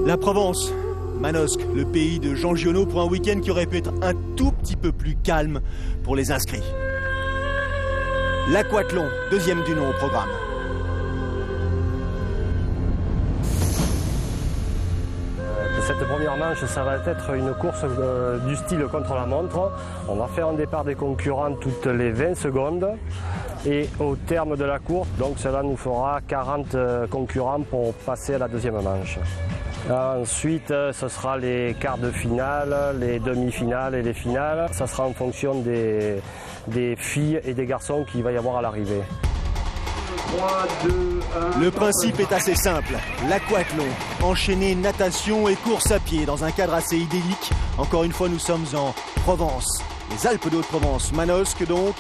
La Provence, Manosque, le pays de Jean Giono pour un week-end qui aurait pu être un tout petit peu plus calme pour les inscrits. L'Aquathlon, deuxième du nom au programme. Cette première manche, ça va être une course du style contre-la-montre. On va faire un départ des concurrents toutes les 20 secondes. Et au terme de la course, donc cela nous fera 40 concurrents pour passer à la deuxième manche. Ensuite, ce sera les quarts de finale, les demi-finales et les finales. Ça sera en fonction des filles et des garçons qu'il va y avoir à l'arrivée. 3, 2, 1... Le principe est assez simple. L'Aquathlon, enchaîner natation et course à pied dans un cadre assez idyllique. Encore une fois, nous sommes en Provence, les Alpes de Haute-Provence, Manosque donc,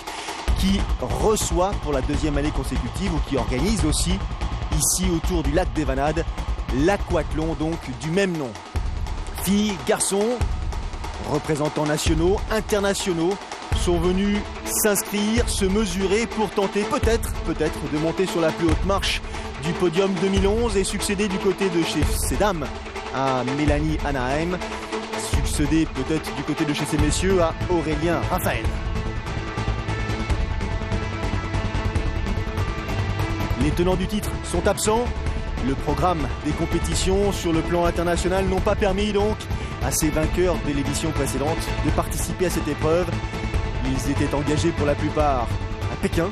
qui reçoit pour la deuxième année consécutive ou qui organise aussi ici autour du lac des Vanades l'Aquathlon donc du même nom. Filles, garçons, représentants nationaux, internationaux sont venus s'inscrire, se mesurer pour tenter peut-être de monter sur la plus haute marche du podium 2011 et succéder du côté de chez ces dames à Mélanie Anaheim, succéder peut-être du côté de chez ces messieurs à Aurélien Raphaël. Les tenants du titre sont absents. Le programme des compétitions sur le plan international n'ont pas permis donc à ces vainqueurs de l'édition précédente de participer à cette épreuve. Ils étaient engagés pour la plupart à Pékin.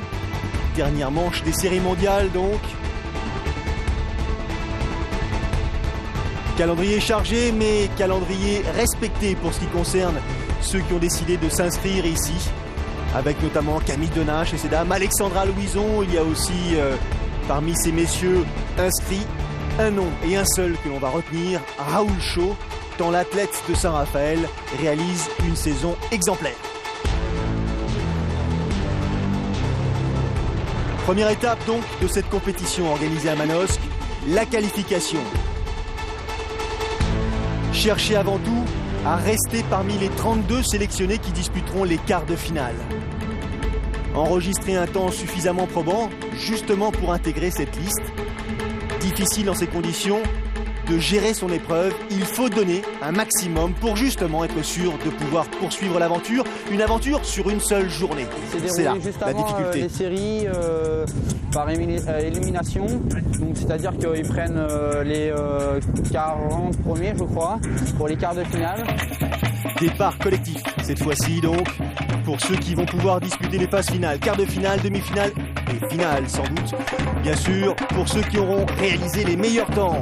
Dernière manche des séries mondiales donc. Calendrier chargé mais calendrier respecté pour ce qui concerne ceux qui ont décidé de s'inscrire ici. Avec notamment Camille Donat chez ces dames, Alexandra Louison, il y a aussi parmi ces messieurs inscrits un nom et un seul que l'on va retenir, Raoul Chaud, tant l'athlète de Saint-Raphaël réalise une saison exemplaire. Première étape donc de cette compétition organisée à Manosque, la qualification. Cherchez avant tout à rester parmi les 32 sélectionnés qui disputeront les quarts de finale. Enregistrer un temps suffisamment probant, justement pour intégrer cette liste. Difficile dans ces conditions de gérer son épreuve. Il faut donner un maximum pour justement être sûr de pouvoir poursuivre l'aventure. Une aventure sur une seule journée. C'est là la difficulté. Les séries par élimination, c'est-à-dire qu'ils prennent les 40 premiers, je crois, pour les quarts de finale. Départ collectif cette fois-ci donc pour ceux qui vont pouvoir disputer les phases finales, quarts de finale, demi-finale et finale sans doute. Bien sûr pour ceux qui auront réalisé les meilleurs temps.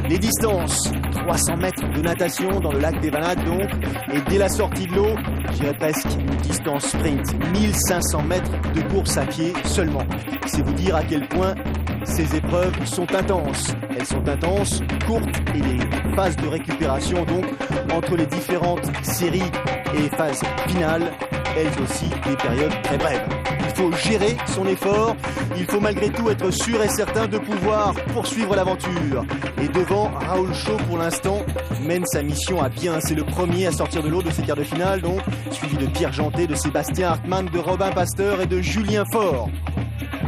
Les distances, 300 mètres de natation dans le lac des Vanades donc, et dès la sortie de l'eau, je dirais presque une distance sprint, 1500 mètres de course à pied seulement. C'est vous dire à quel point ces épreuves sont intenses. Elles sont intenses, courtes et les phases de récupération donc entre les différentes séries et phases finales, elles aussi des périodes très brèves. Il faut gérer son effort, il faut malgré tout être sûr et certain de pouvoir poursuivre l'aventure. Et devant, Raoul Chaud pour l'instant mène sa mission à bien. C'est le premier à sortir de l'eau de ces quarts de finale donc, suivi de Pierre Janté, de Sébastien Hartmann, de Robin Pasteur et de Julien Faure.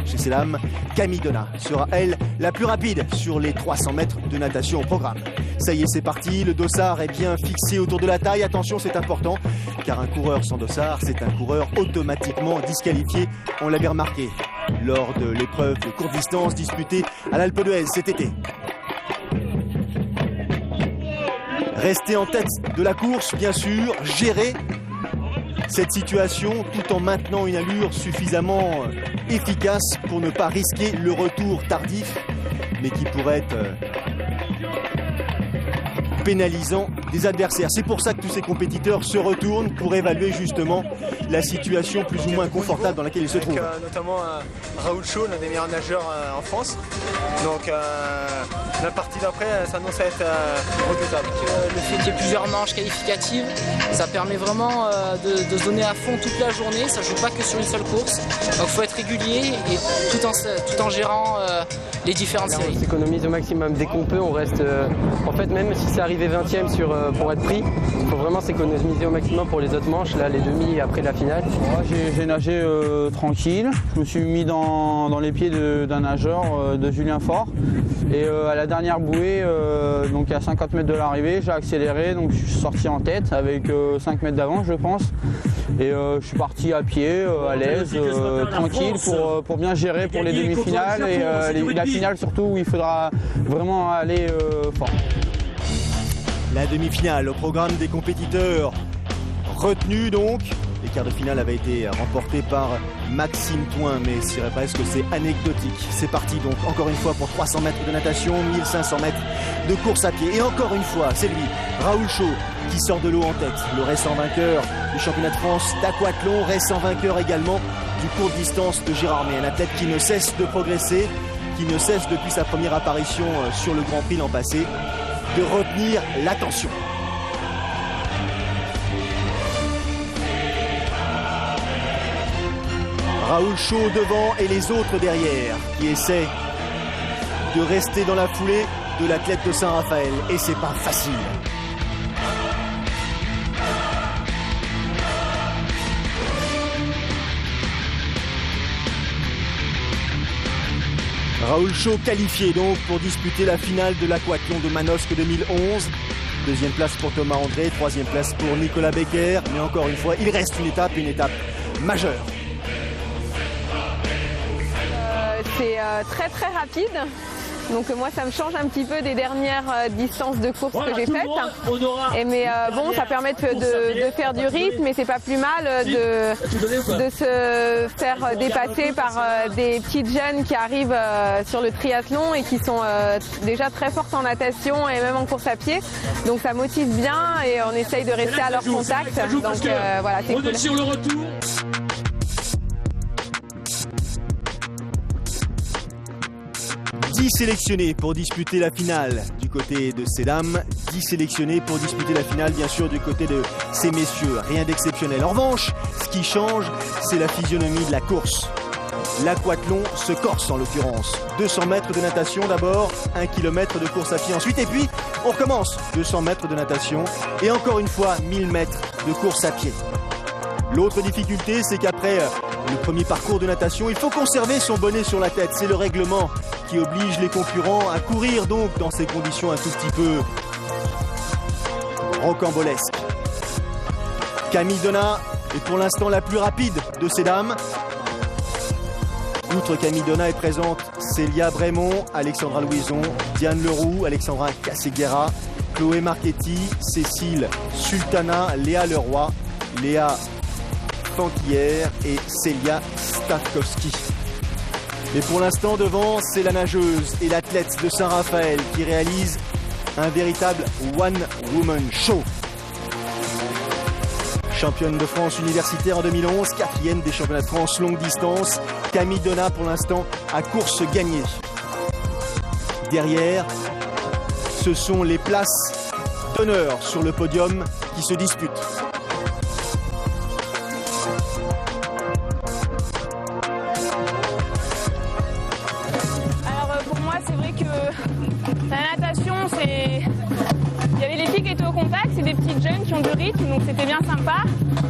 Chez ces dames, Camille Donat sera, elle, la plus rapide sur les 300 mètres de natation au programme. Ça y est, c'est parti, le dossard est bien fixé autour de la taille. Attention, c'est important, car un coureur sans dossard, c'est un coureur automatiquement disqualifié. On l'avait remarqué lors de l'épreuve de courte distance disputée à l'Alpe d'Huez cet été. Rester en tête de la course, bien sûr, gérer cette situation tout en maintenant une allure suffisamment efficace pour ne pas risquer le retour tardif, mais qui pourrait être pénalisant des adversaires. C'est pour ça que tous ces compétiteurs se retournent pour évaluer justement la situation plus ou moins confortable dans laquelle ils se trouvent. Notamment Raoul Chaud, l'un des meilleurs nageurs en France. Donc la partie d'après s'annonce à être redoutable. Le fait qu'il y ait plusieurs manches qualificatives, ça permet vraiment de se donner à fond toute la journée. Ça ne joue pas que sur une seule course. Donc il faut être régulier et tout en gérant les différentes On séries. s'économise au maximum dès qu'on peut, on reste... en fait, même si c'est arrivé 20e pour être pris, il faut vraiment s'économiser au maximum pour les autres manches, là les demi après la finale. J'ai nagé tranquille, je me suis mis dans les pieds d'un nageur, de Julien Faure. Et à la dernière bouée, donc à 50 mètres de l'arrivée, j'ai accéléré, donc je suis sorti en tête avec 5 mètres d'avance je pense. Et je suis parti à pied, à l'aise, tranquille pour bien gérer pour les demi-finales et la finale surtout où il faudra vraiment aller fort. La demi-finale au programme des compétiteurs retenus donc. Les quarts de finale avaient été remportés par Maxime Toin, mais je dirais presque que c'est anecdotique. C'est parti donc encore une fois pour 300 mètres de natation, 1500 mètres de course à pied. Et encore une fois, c'est lui, Raoul Chaud, qui sort de l'eau en tête. Le récent vainqueur du championnat de France d'aquathlon, récent vainqueur également du court distance de Gérardmer. Un athlète qui ne cesse de progresser, qui ne cesse depuis sa première apparition sur le Grand Prix l'an passé de retenir l'attention. Raoul Chaud devant et les autres derrière qui essaient de rester dans la foulée de l'athlète de Saint-Raphaël. Et c'est pas facile. Raoul Chaud qualifié donc pour disputer la finale de l'aquathlon de Manosque 2011. Deuxième place pour Thomas André, troisième place pour Nicolas Becker. Mais encore une fois, il reste une étape majeure. C'est très très rapide, donc moi ça me change un petit peu des dernières distances de course que j'ai faites. Mais bon, ça permet de faire du rythme et c'est pas plus mal de se faire dépasser par des petites jeunes qui arrivent sur le triathlon et qui sont déjà très fortes en natation et même en course à pied. Donc ça motive bien et on essaye de rester à leur contact. Donc voilà, c'est cool. Sur le retour. 10 sélectionnés pour disputer la finale du côté de ces dames, 10 sélectionnés pour disputer la finale bien sûr du côté de ces messieurs, rien d'exceptionnel. En revanche, ce qui change, c'est la physionomie de la course. L'aquathlon se corse en l'occurrence. 200 mètres de natation d'abord, 1 km de course à pied ensuite et puis on recommence. 200 mètres de natation et encore une fois 1000 mètres de course à pied. L'autre difficulté, c'est qu'après le premier parcours de natation, il faut conserver son bonnet sur la tête. C'est le règlement qui oblige les concurrents à courir donc dans ces conditions un tout petit peu rocambolesques. Camille Donat est pour l'instant la plus rapide de ces dames. Outre Camille Donat est présente Célia Brémond, Alexandra Louison, Diane Leroux, Alexandra Casseguera, Chloé Marchetti, Cécile Sultana, Léa Leroy, Léa Fanquière et Célia Stavkovski. Mais pour l'instant devant, c'est la nageuse et l'athlète de Saint-Raphaël qui réalise un véritable one-woman show. Championne de France universitaire en 2011, quatrième des championnats de France longue distance, Camille Donat pour l'instant à course gagnée. Derrière, ce sont les places d'honneur sur le podium qui se disputent. La natation, il y avait les filles qui étaient au contact, c'est des petites jeunes qui ont du rythme, donc c'était bien sympa.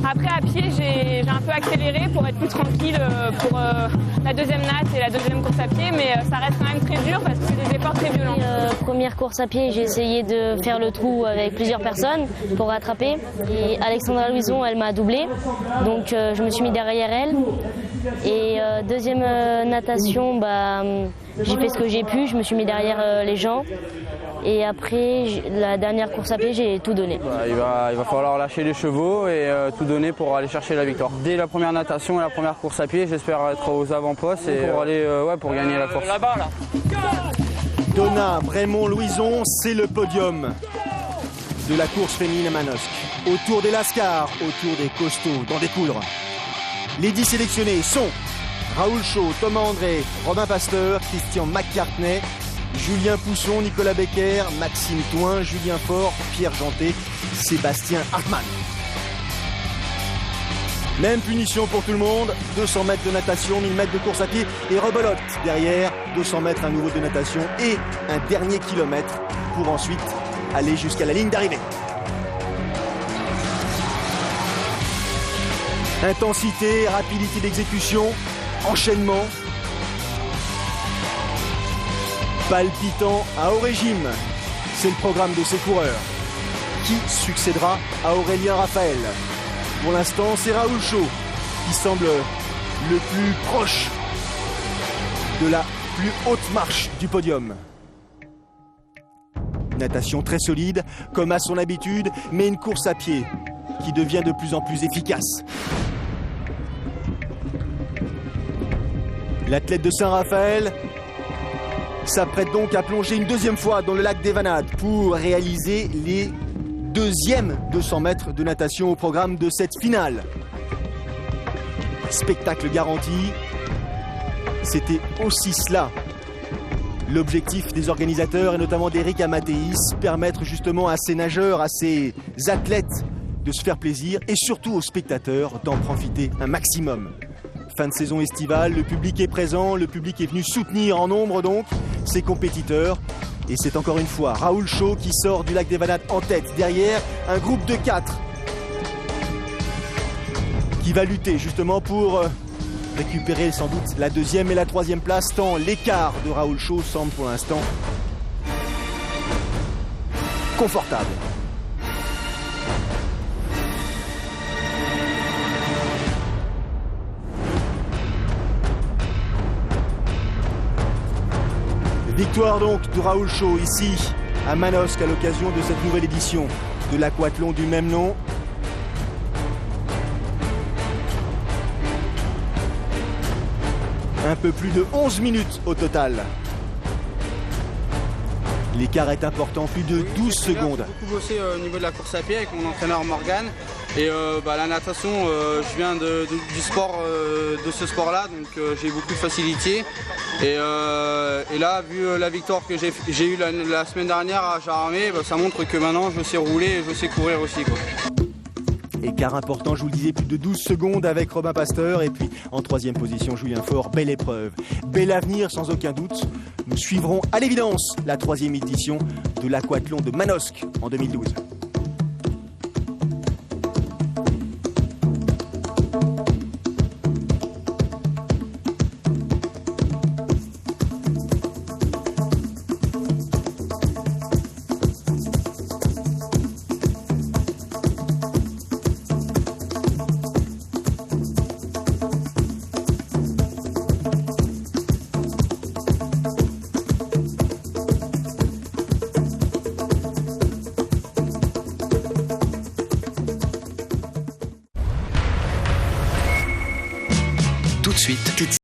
Après à pied, j'ai un peu accéléré pour être plus tranquille pour la deuxième natte et la deuxième course à pied, mais ça reste quand même très dur parce que c'est des efforts très violents. Première course à pied, j'ai essayé de faire le trou avec plusieurs personnes pour rattraper. Et Alexandra Louison, elle m'a doublé, donc je me suis mis derrière elle. Et deuxième natation, j'ai fait ce que j'ai pu, je me suis mis derrière les gens. Et après, la dernière course à pied, j'ai tout donné. Il va falloir lâcher les chevaux et tout donner pour aller chercher la victoire. Dès la première natation et la première course à pied, j'espère être aux avant-postes et pour aller pour gagner la course. Là-bas, là. Donat, Brémond, Louison, c'est le podium de la course féminine à Manosque. Autour des lascars, autour des costauds, d'en découdre. Les 10 sélectionnés sont Raoul Chaud, Thomas André, Robin Pasteur, Christian McCartney, Julien Pousson, Nicolas Becker, Maxime Toin, Julien Faure, Pierre Janté, Sébastien Hartmann. Même punition pour tout le monde, 200 mètres de natation, 1000 mètres de course à pied et rebelote derrière, 200 mètres à nouveau de natation et un dernier kilomètre pour ensuite aller jusqu'à la ligne d'arrivée. Intensité, rapidité d'exécution, enchaînement. Palpitant à haut régime, c'est le programme de ces coureurs. Qui succédera à Aurélien Raphaël? Pour l'instant, c'est Raoul Chaud qui semble le plus proche de la plus haute marche du podium. Natation très solide, comme à son habitude, mais une course à pied qui devient de plus en plus efficace. L'athlète de Saint-Raphaël s'apprête donc à plonger une deuxième fois dans le lac des Vanades pour réaliser les deuxièmes 200 mètres de natation au programme de cette finale. Spectacle garanti, c'était aussi cela l'objectif des organisateurs et notamment d'Eric Amatéis, permettre justement à ces nageurs, à ces athlètes de se faire plaisir et surtout aux spectateurs d'en profiter un maximum. Fin de saison estivale, le public est présent, le public est venu soutenir en nombre donc ses compétiteurs. Et c'est encore une fois Raoul Chaud qui sort du lac des Vanades en tête. Derrière, un groupe de 4 qui va lutter justement pour récupérer sans doute la deuxième et la troisième place, tant l'écart de Raoul Chaud semble pour l'instant confortable. Victoire donc de Raoul Chaud ici à Manosque à l'occasion de cette nouvelle édition de l'aquathlon du même nom. Un peu plus de 11 minutes au total. L'écart est important, plus de 12 secondes. J'ai beaucoup bossé au niveau de la course à pied avec mon entraîneur Morgane. Et la natation, je viens du sport, de ce sport-là, donc j'ai beaucoup de facilité. Et là, vu la victoire que j'ai eue la semaine dernière à Jarramé, ça montre que maintenant je sais rouler et je sais courir aussi, quoi. Écart important, je vous le disais, plus de 12 secondes avec Robin Pasteur. Et puis en troisième position, Julien Faure. Belle épreuve, bel avenir sans aucun doute. Nous suivrons à l'évidence la troisième édition de l'aquathlon de Manosque en 2012. Tout de suite,